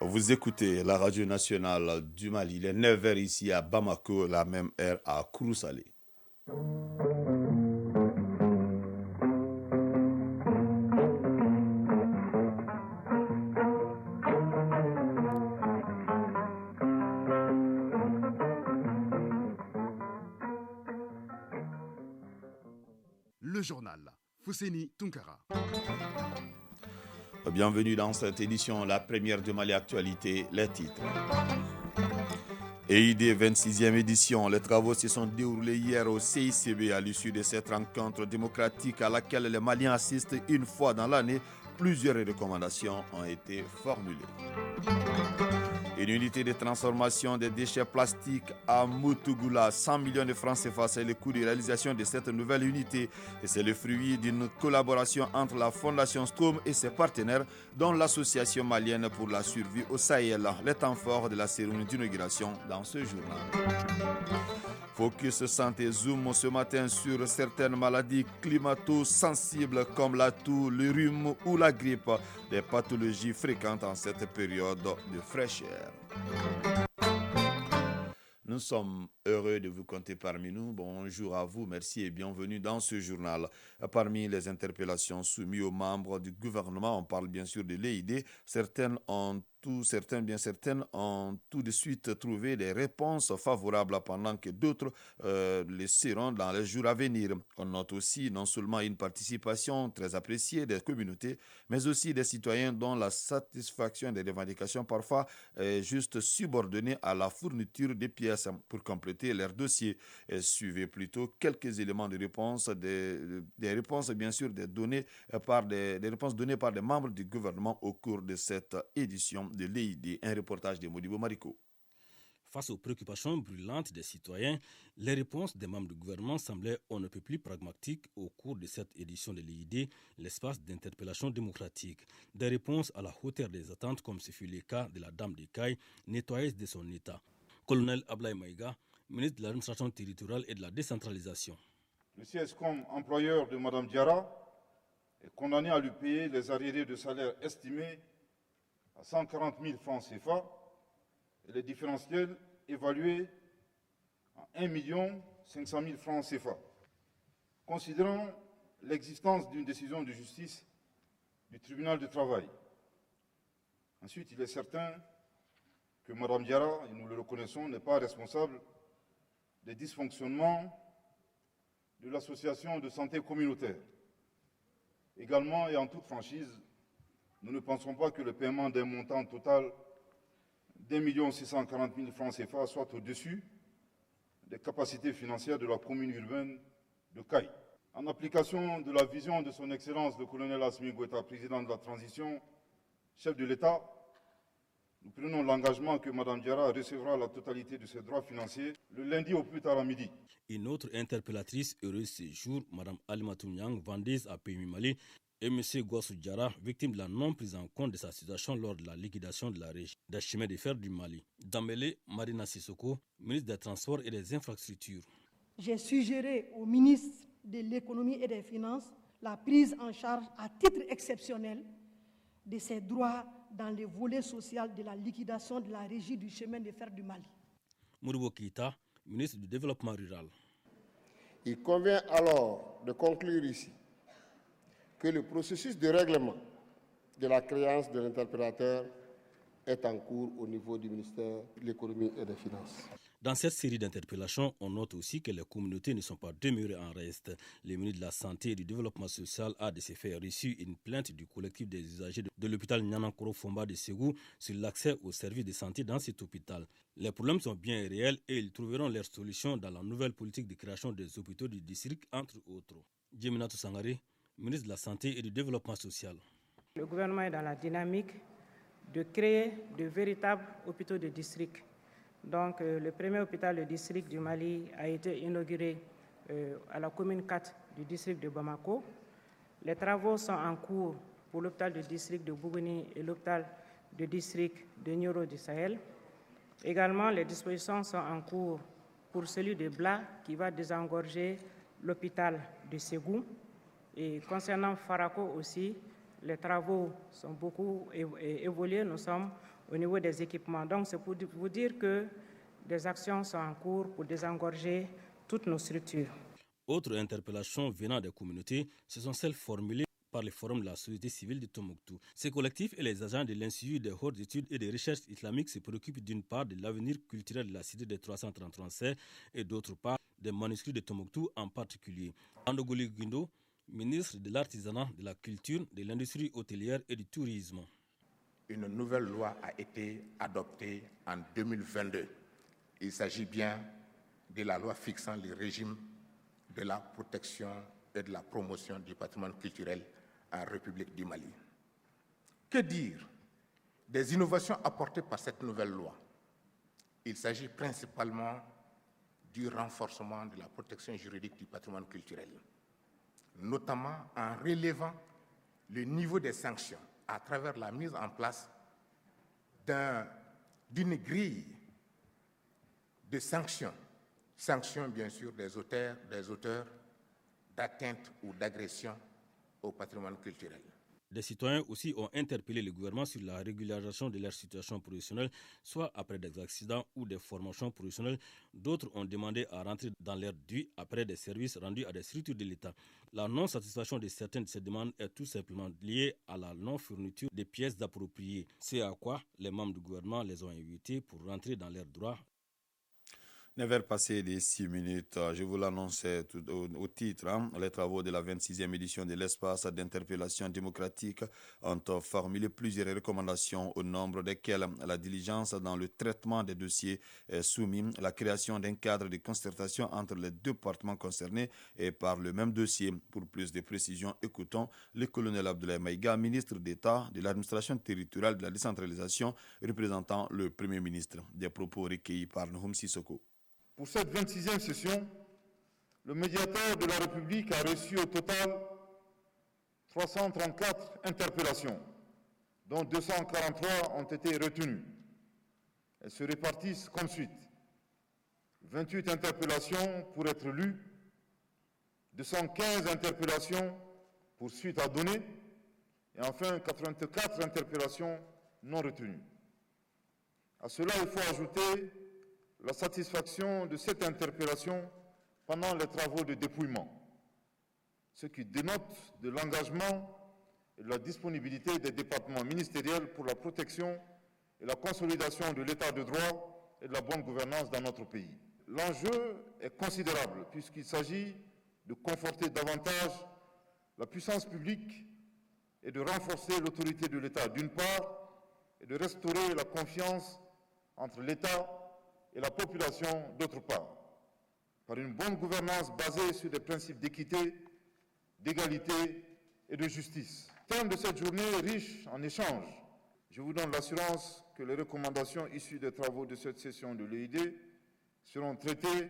Vous écoutez la radio nationale du Mali. Il est 9h ici à Bamako, la même heure à Kouroussali. Le journal Fousséni Tunkara. Bienvenue dans cette édition, la première de Mali Actualité, les titres. EID 26e édition, les travaux se sont déroulés hier au CICB à l'issue de cette rencontre démocratique à laquelle les Maliens assistent une fois dans l'année. Plusieurs recommandations ont été formulées. Une unité de transformation des déchets plastiques à Moutougula, 100 millions de francs CFA, c'est le coût de réalisation de cette nouvelle unité. Et c'est le fruit d'une collaboration entre la Fondation Strom et ses partenaires, dont l'Association malienne pour la survie au Sahel. Les temps forts de la cérémonie d'inauguration dans ce journal. Focus Santé Zoom ce matin sur certaines maladies climato-sensibles comme la toux, le rhume ou la grippe, des pathologies fréquentes en cette période de fraîcheur. Nous sommes heureux de vous compter parmi nous. Bonjour à vous, merci et bienvenue dans ce journal. Parmi les interpellations soumises aux membres du gouvernement, on parle bien sûr de l'EID. Certaines ont tout de suite trouvé des réponses favorables pendant que d'autres les seront dans les jours à venir. On note aussi non seulement une participation très appréciée des communautés, mais aussi des citoyens dont la satisfaction des revendications parfois est juste subordonnée à la fourniture des pièces pour compléter leur dossier. Et suivez plutôt quelques éléments de réponse, des réponses bien sûr des réponses données par des membres du gouvernement au cours de cette édition de l'EID, un reportage de Modibo Mariko. Face aux préoccupations brûlantes des citoyens, les réponses des membres du gouvernement semblaient on ne peut plus pragmatiques au cours de cette édition de l'EID, l'espace d'interpellation démocratique. Des réponses à la hauteur des attentes comme ce fut le cas de la dame d'Écaille, nettoyeuse de son état. Colonel Ablaye Maïga, ministre de l'administration territoriale et de la décentralisation. Le CSCOM, employeur de Mme Diarra, est condamné à lui payer les arriérés de salaire estimés à 140 000 francs CFA et les différentiels évalués à 1 500 000 francs CFA. Considérant l'existence d'une décision de justice du tribunal du travail, ensuite il est certain que Mme Diarra, et nous le reconnaissons, n'est pas responsable des dysfonctionnements de l'association de santé communautaire. Également, et en toute franchise, nous ne pensons pas que le paiement d'un montant total d'1 640 000 francs CFA soit au-dessus des capacités financières de la commune urbaine de Caille. En application de la vision de son Excellence le colonel Assimi Goïta, président de la transition, chef de l'État, nous prenons l'engagement que Mme Diarra recevra la totalité de ses droits financiers le lundi au plus tard à midi. Une autre interpellatrice heureuse ce jour, Mme Alimatou Niang, vendeuse à PMI Mali, et M. Gouassou Diarra, victime de la non-prise en compte de sa situation lors de la liquidation de la régie des chemins de fer du Mali. Dambélé Marina Sissoko, ministre des Transports et des Infrastructures. J'ai suggéré au ministre de l'Économie et des Finances la prise en charge à titre exceptionnel de ses droits dans le volet social de la liquidation de la régie du chemin de fer du Mali. Modibo Keïta, ministre du Développement rural. Il convient alors de conclure ici que le processus de règlement de la créance de l'interpellateur est en cours au niveau du ministère de l'Économie et des Finances. Dans cette série d'interpellations, on note aussi que les communautés ne sont pas demeurées en reste. Le ministre de la Santé et du Développement social a de ce fait reçu une plainte du collectif des usagers de l'hôpital Nianankoro Fomba de Ségou sur l'accès aux services de santé dans cet hôpital. Les problèmes sont bien réels et ils trouveront leur solution dans la nouvelle politique de création des hôpitaux du district, entre autres. Djeminatou Sangare, ministre de la Santé et du Développement social. Le gouvernement est dans la dynamique de créer de véritables hôpitaux de district. Donc, le premier hôpital de district du Mali a été inauguré à la commune 4 du district de Bamako. Les travaux sont en cours pour l'hôpital de district de Bougouni et l'hôpital de district de Nioro du Sahel. Également, les dispositions sont en cours pour celui de Bla qui va désengorger l'hôpital de Ségou. Et concernant Farako aussi, les travaux sont beaucoup évolués. Nous sommes au niveau des équipements. Donc, c'est pour vous dire que des actions sont en cours pour désengorger toutes nos structures. Autre interpellation venant des communautés, ce sont celles formulées par le Forum de la société civile de Tombouctou. Ces collectifs et les agents de l'Institut des hautes études et des recherches islamiques se préoccupent d'une part de l'avenir culturel de la cité des 333 et d'autre part des manuscrits de Tombouctou en particulier. Andogoli Guindo, ministre de l'Artisanat, de la Culture, de l'Industrie hôtelière et du Tourisme. Une nouvelle loi a été adoptée en 2022. Il s'agit bien de la loi fixant le régime de la protection et de la promotion du patrimoine culturel en République du Mali. Que dire des innovations apportées par cette nouvelle loi? Il s'agit principalement du renforcement de la protection juridique du patrimoine culturel, notamment en relevant le niveau des sanctions à travers la mise en place d'une grille de sanctions bien sûr des auteurs d'atteinte ou d'agression au patrimoine culturel. Des citoyens aussi ont interpellé le gouvernement sur la régularisation de leur situation professionnelle, soit après des accidents ou des formations professionnelles. D'autres ont demandé à rentrer dans l'air dû après des services rendus à des structures de l'État. La non-satisfaction de certaines de ces demandes est tout simplement liée à la non-fourniture des pièces appropriées. C'est à quoi les membres du gouvernement les ont invités pour rentrer dans leurs droits. 9h passées des 6 minutes, je vous l'annonçais au titre, les travaux de la 26e édition de l'espace d'interpellation démocratique ont formulé plusieurs recommandations au nombre desquelles la diligence dans le traitement des dossiers soumis, la création d'un cadre de concertation entre les deux départements concernés et par le même dossier. Pour plus de précisions, écoutons le colonel Abdoulaye Maïga, ministre d'État de l'administration territoriale de la décentralisation, représentant le Premier ministre. Des propos recueillis par Nhoum Sissoko. Pour cette 26e session, le médiateur de la République a reçu au total 334 interpellations, dont 243 ont été retenues. Elles se répartissent comme suit. 28 interpellations pour être lues, 215 interpellations pour suite à donner, et enfin 84 interpellations non retenues. À cela, il faut ajouter la satisfaction de cette interpellation pendant les travaux de dépouillement, ce qui dénote de l'engagement et de la disponibilité des départements ministériels pour la protection et la consolidation de l'état de droit et de la bonne gouvernance dans notre pays. L'enjeu est considérable puisqu'il s'agit de conforter davantage la puissance publique et de renforcer l'autorité de l'État d'une part et de restaurer la confiance entre l'État et la population d'autre part, par une bonne gouvernance basée sur des principes d'équité, d'égalité et de justice. Thème de cette journée riche en échanges. Je vous donne l'assurance que les recommandations issues des travaux de cette session de l'EID seront traitées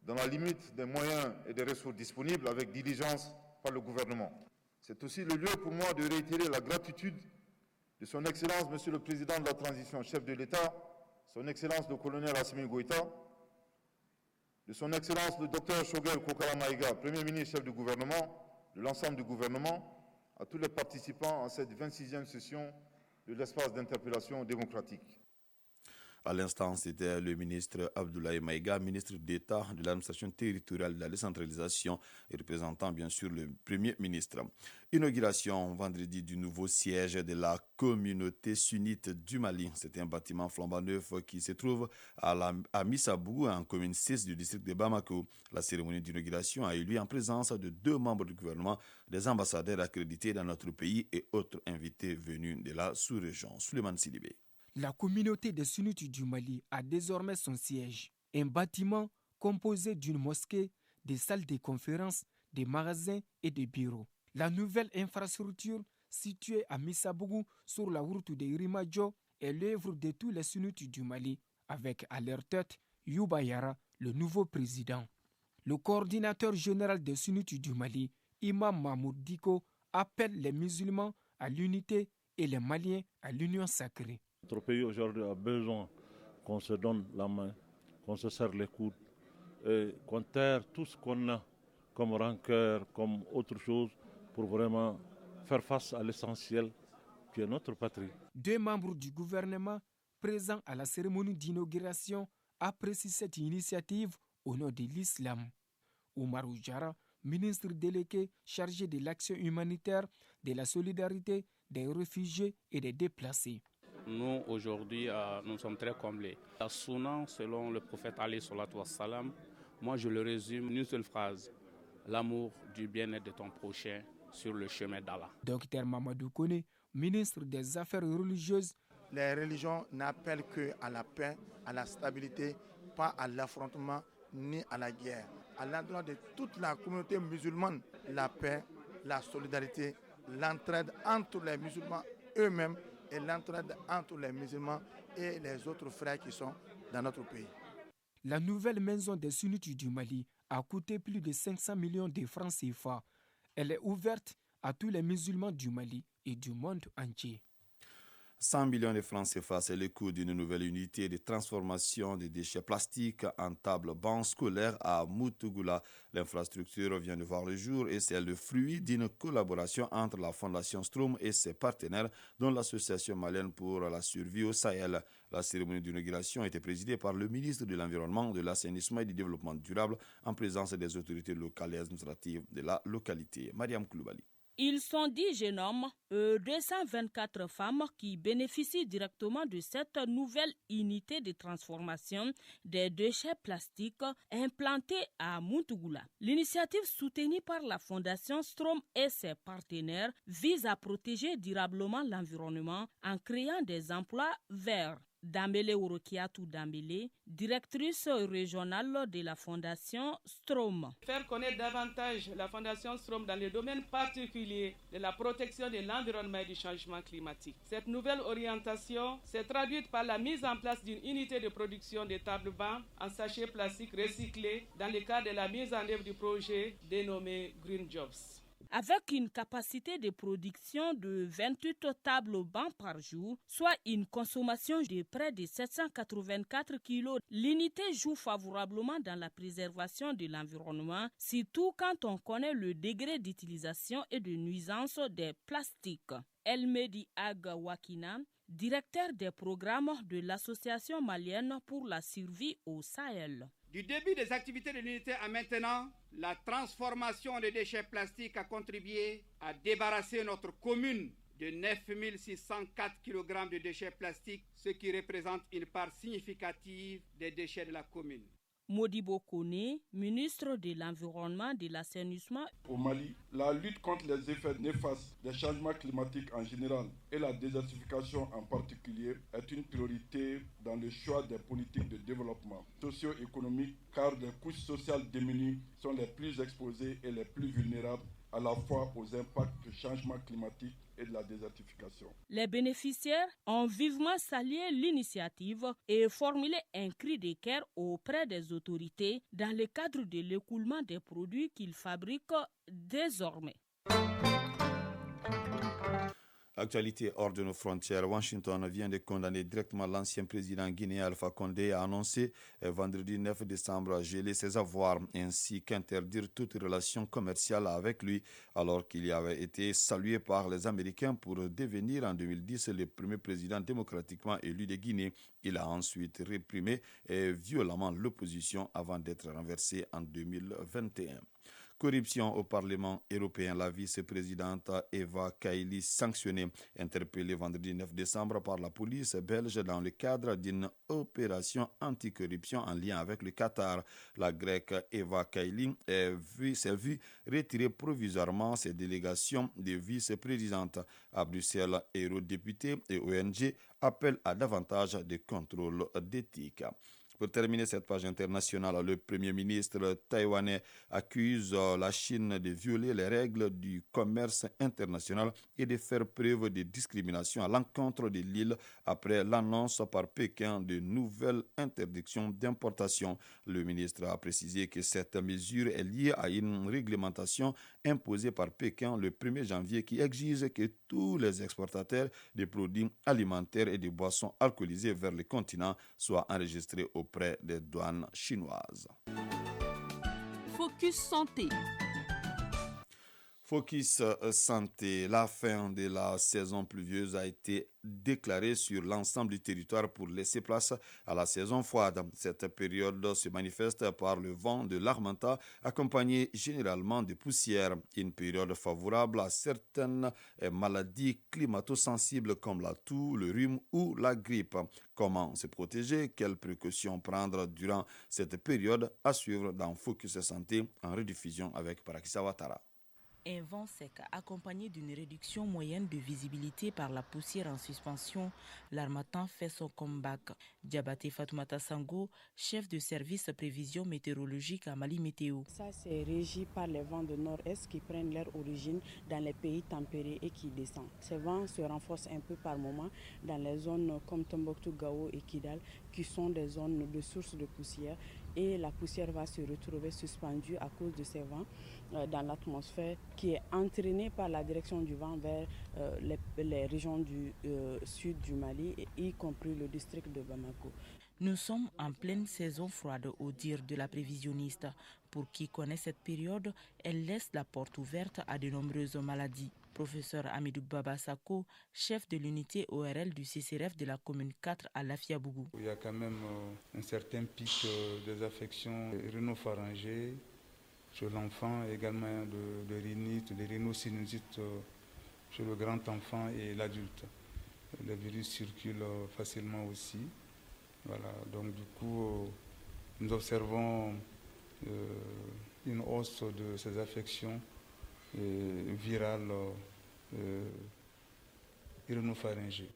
dans la limite des moyens et des ressources disponibles avec diligence par le gouvernement. C'est aussi le lieu pour moi de réitérer la gratitude de son Excellence, Monsieur le Président de la Transition, chef de l'État, Son Excellence le colonel Assimi Goïta, de Son Excellence le Dr Choguel Kokala Maïga, Premier ministre, chef du gouvernement, de l'ensemble du gouvernement, à tous les participants à cette 26e session de l'espace d'interpellation démocratique. À l'instant, c'était le ministre Abdoulaye Maïga, ministre d'État de l'administration territoriale de la décentralisation et représentant bien sûr le Premier ministre. Inauguration vendredi du nouveau siège de la communauté sunnite du Mali. C'est un bâtiment flambant neuf qui se trouve à Missabou, en commune 6 du district de Bamako. La cérémonie d'inauguration a eu lieu en présence de 2 membres du gouvernement, des ambassadeurs accrédités dans notre pays et autres invités venus de la sous-région. Souleymane Sidibé. La communauté des sunnites du Mali a désormais son siège. Un bâtiment composé d'une mosquée, des salles de conférences, des magasins et des bureaux. La nouvelle infrastructure située à Missabougou sur la route de Irimadjo est l'œuvre de tous les sunnites du Mali, avec à leur tête Youba Yara, le nouveau président. Le coordinateur général des sunnites du Mali, Imam Mahmoud Diko, appelle les musulmans à l'unité et les Maliens à l'union sacrée. Notre pays aujourd'hui a besoin qu'on se donne la main, qu'on se serre les coudes et qu'on terre tout ce qu'on a comme rancœur, comme autre chose, pour vraiment faire face à l'essentiel qui est notre patrie. 2 membres du gouvernement présents à la cérémonie d'inauguration apprécient cette initiative au nom de l'islam. Oumarou Diarra, ministre délégué chargé de l'action humanitaire, de la solidarité, des réfugiés et des déplacés. Nous, aujourd'hui, nous sommes très comblés. La Sunna, selon le prophète Ali sallallahu alayhi wa sallam, moi je le résume en une seule phrase: l'amour du bien-être de ton prochain sur le chemin d'Allah. Dr Mamadou Kone, ministre des Affaires religieuses. Les religions n'appellent qu'à la paix, à la stabilité, pas à l'affrontement ni à la guerre. À l'endroit de toute la communauté musulmane, la paix, la solidarité, l'entraide entre les musulmans eux-mêmes et l'entraide entre les musulmans et les autres frères qui sont dans notre pays. La nouvelle maison des sunnites du Mali a coûté plus de 500 millions de francs CFA. Elle est ouverte à tous les musulmans du Mali et du monde entier. 100 millions de francs CFA, c'est le coût d'une nouvelle unité de transformation des déchets plastiques en table-banc scolaire à Moutougula. L'infrastructure vient de voir le jour et c'est le fruit d'une collaboration entre la Fondation Strom et ses partenaires, dont l'Association malienne pour la survie au Sahel. La cérémonie d'inauguration a été présidée par le ministre de l'Environnement, de l'Assainissement et du Développement durable en présence des autorités locales et administratives de la localité. Mariam Koulibaly. Ils sont 10 jeunes hommes et 224 femmes qui bénéficient directement de cette nouvelle unité de transformation des déchets plastiques implantée à Moutougula. L'initiative soutenue par la Fondation Strom et ses partenaires vise à protéger durablement l'environnement en créant des emplois verts. Dambele Orokiatou Dambele, directrice régionale de la Fondation Strom. Faire connaître davantage la Fondation Strom dans le domaine particulier de la protection de l'environnement et du changement climatique. Cette nouvelle orientation s'est traduite par la mise en place d'une unité de production de tables-bancs en sachets plastiques recyclés dans le cadre de la mise en œuvre du projet dénommé Green Jobs. Avec une capacité de production de 28 tables-bancs par jour, soit une consommation de près de 784 kilos, l'unité joue favorablement dans la préservation de l'environnement, surtout quand on connaît le degré d'utilisation et de nuisance des plastiques. Elmedi Aga Wakina, directeur des programmes de l'Association malienne pour la survie au Sahel. Du début des activités de l'unité à maintenant, la transformation des déchets plastiques a contribué à débarrasser notre commune de 9604 kg de déchets plastiques, ce qui représente une part significative des déchets de la commune. Modibo Kone, ministre de l'Environnement, de l'Assainissement. Au Mali, la lutte contre les effets néfastes des changements climatiques en général et la désertification en particulier est une priorité dans le choix des politiques de développement socio-économique, car les couches sociales démunies sont les plus exposées et les plus vulnérables à la fois aux impacts du changement climatique et de la désertification. Les bénéficiaires ont vivement salué l'initiative et formulé un cri de cœur auprès des autorités dans le cadre de l'écoulement des produits qu'ils fabriquent désormais. Actualité hors de nos frontières, Washington vient de condamner directement l'ancien président guinéen Alpha Condé à annoncer vendredi 9 décembre geler ses avoirs ainsi qu'interdire toute relation commerciale avec lui alors qu'il avait été salué par les Américains pour devenir en 2010 le premier président démocratiquement élu de Guinée. Il a ensuite réprimé violemment l'opposition avant d'être renversé en 2021. Corruption au Parlement européen. La vice-présidente Eva Kaili sanctionnée, interpellée vendredi 9 décembre par la police belge dans le cadre d'une opération anticorruption en lien avec le Qatar. La Grecque Eva Kaili s'est vue retirer provisoirement ses délégations de vice-présidente. À Bruxelles, eurodéputés et ONG appellent à davantage de contrôles d'éthique. Pour terminer cette page internationale, le Premier ministre taïwanais accuse la Chine de violer les règles du commerce international et de faire preuve de discrimination à l'encontre de l'île après l'annonce par Pékin de nouvelles interdictions d'importation. Le ministre a précisé que cette mesure est liée à une réglementation imposée par Pékin le 1er janvier qui exige que tous les exportateurs de produits alimentaires et de boissons alcoolisées vers le continent soient enregistrés auprès des douanes chinoises. Focus santé. Focus santé. La fin de la saison pluvieuse a été déclarée sur l'ensemble du territoire pour laisser place à la saison froide. Cette période se manifeste par le vent de l'Harmattan accompagné généralement de poussière. Une période favorable à certaines maladies climato-sensibles comme la toux, le rhume ou la grippe. Comment se protéger? Quelles précautions prendre durant cette période? À suivre dans Focus Santé en rediffusion avec Parakissa Ouattara. Un vent sec accompagné d'une réduction moyenne de visibilité par la poussière en suspension, l'Harmattan fait son comeback. Diabaté Fatoumata Sango, chef de service prévision météorologique à Mali Météo. Ça, c'est régi par les vents de nord-est qui prennent leur origine dans les pays tempérés et qui descendent. Ces vents se renforcent un peu par moment dans les zones comme Tombouctou, Gao et Kidal, qui sont des zones de source de poussière. Et la poussière va se retrouver suspendue à cause de ces vents dans l'atmosphère qui est entraînée par la direction du vent vers les régions du sud du Mali, y compris le district de Bamako. Nous sommes en pleine saison froide au dire de la prévisionniste. Pour qui connaît cette période, elle laisse la porte ouverte à de nombreuses maladies. Professeur Amidou Baba Sako, chef de l'unité ORL du CCRF de la commune 4 à Lafia-Bougou. Il y a quand même un certain pic des affections rhinopharyngées chez l'enfant, également de rhinite, de rhinosinusites chez le grand enfant et l'adulte. Le virus circule facilement aussi. Voilà, donc du coup, nous observons une hausse de ces affections virales rhinopharyngées.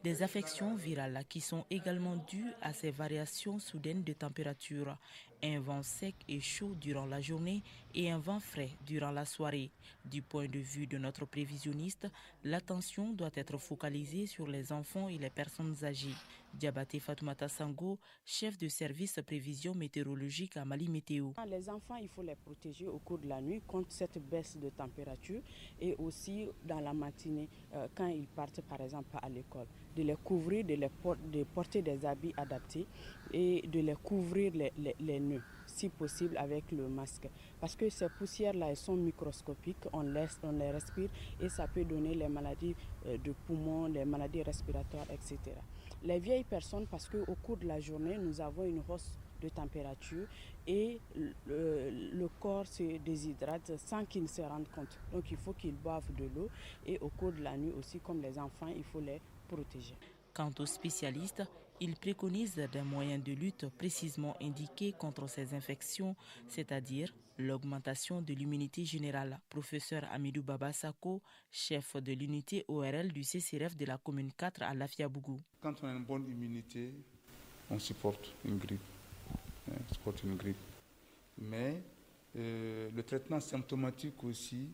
Des affections virales qui sont également dues à ces variations soudaines de température. Un vent sec et chaud durant la journée et un vent frais durant la soirée. Du point de vue de notre prévisionniste, l'attention doit être focalisée sur les enfants et les personnes âgées. Diabaté Fatoumata Sango, chef de service prévision météorologique à Mali Météo. Les enfants, il faut les protéger au cours de la nuit contre cette baisse de température et aussi dans la matinée quand ils partent par exemple à l'école. De les couvrir, de porter des habits adaptés et de les couvrir les nœuds, si possible avec le masque. Parce que ces poussières-là, elles sont microscopiques, on les respire et ça peut donner les maladies de poumons, les maladies respiratoires, etc. Les vieilles personnes, parce qu'au cours de la journée, nous avons une hausse de température et le corps se déshydrate sans qu'ils se rendent compte. Donc il faut qu'ils boivent de l'eau et au cours de la nuit aussi, comme les enfants, il faut les protéger. Quant aux spécialistes, ils préconisent des moyens de lutte précisément indiqués contre ces infections, c'est-à-dire l'augmentation de l'immunité générale. Professeur Amidou Baba Sako, chef de l'unité ORL du CCRF de la commune 4 à Lafia-Bougou. Quand on a une bonne immunité, on supporte une grippe. Mais le traitement symptomatique aussi,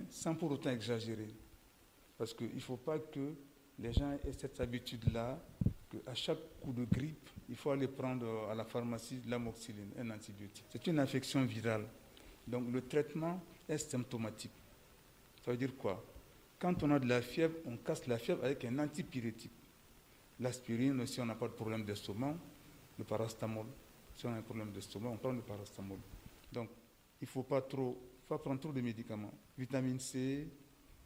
sans pour autant exagérer. Parce qu'il ne faut pas que les gens aient cette habitude-là, qu'à chaque coup de grippe, il faut aller prendre à la pharmacie de l'amoxicilline, un antibiotique. C'est une infection virale. Donc le traitement est symptomatique. Ça veut dire quoi? Quand on a de la fièvre, on casse la fièvre avec un antipyrétique. L'aspirine, si on n'a pas de problème d'estomac, le paracétamol. Si on a un problème d'estomac, on prend le paracétamol. Donc il ne faut pas prendre trop de médicaments. Vitamine C,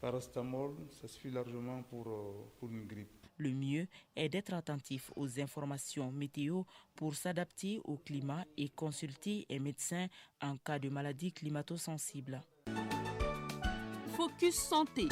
paracétamol, ça suffit largement pour une grippe. Le mieux est d'être attentif aux informations météo pour s'adapter au climat et consulter un médecin en cas de maladie climato-sensible. Focus Santé.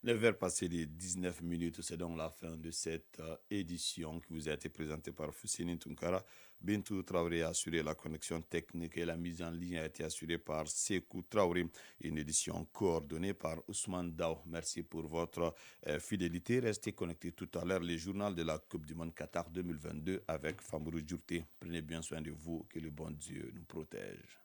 9h passées les 19 minutes, c'est donc la fin de cette édition qui vous a été présentée par Fousseni Tunkara. Bintou Traoré a assuré la connexion technique et la mise en ligne a été assurée par Sekou Traoré. Une édition coordonnée par Ousmane Dao. Merci pour votre fidélité. Restez connectés tout à l'heure, les journaux de la Coupe du Monde Qatar 2022 avec Fambourou Djourté. Prenez bien soin de vous, que le bon Dieu nous protège.